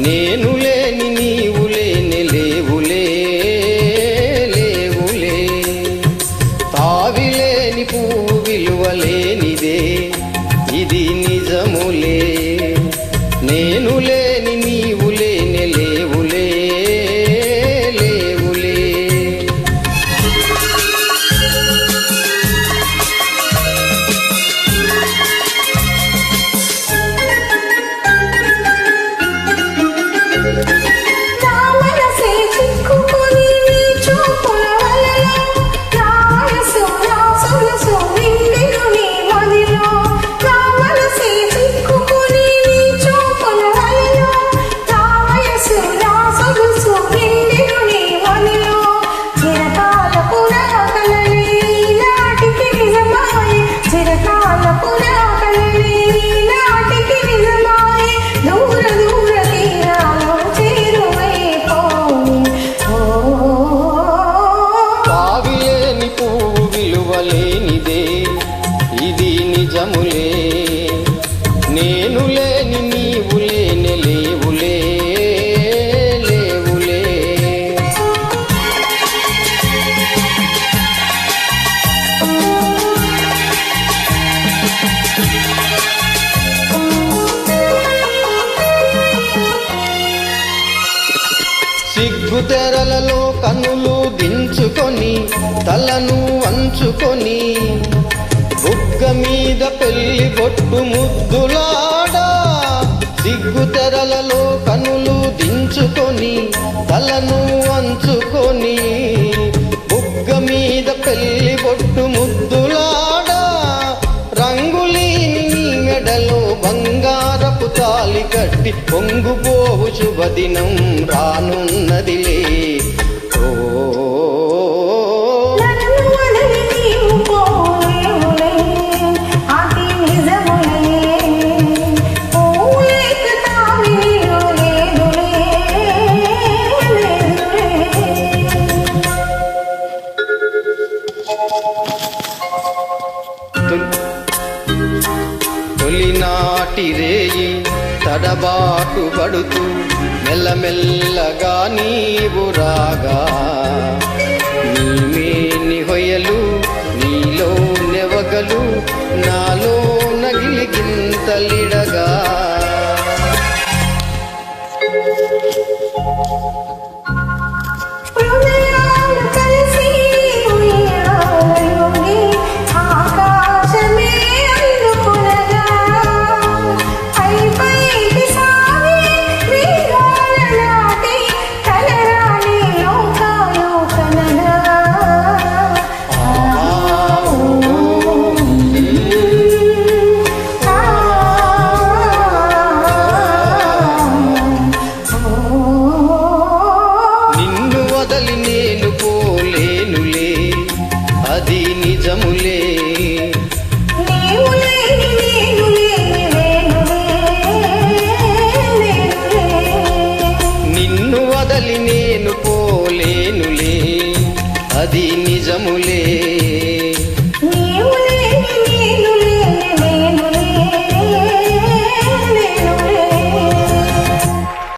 నేను లేని నీవు లేని లేవులే లేవులే తావిలేని పువ్వు విలువలేనిదే ఇది నిజములే నేను లేని నీవు లేని లేవులే లేవులే ఇది నిజములే నేను లేని నీవు లేని లేవులే లేవులే సిగ్గు తెరలలో కన్నులు దించుకొని తలను వంచుకొని బుగ్గ మీద పెళ్లి బొట్టు ముద్దులాడా సిగ్గు తెరలలో కనులు దించుకొని తలను వంచుకొని బుగ్గ మీద పెళ్లి బొట్టు ముద్దులాడా రంగులీని మెడలో బంగారపు తాళి కట్టి పొంగుపోవు శుభదినం రానున్నదిలే తొలినాటి రేయి తడబాటు పడుతూ మెల్లమెల్లగా నీవు రాగా నీమేని హొయలు నీలో నెవగలు నాలో నగిలిగింతలిడగా నేను పోలేనులే అది నిజములే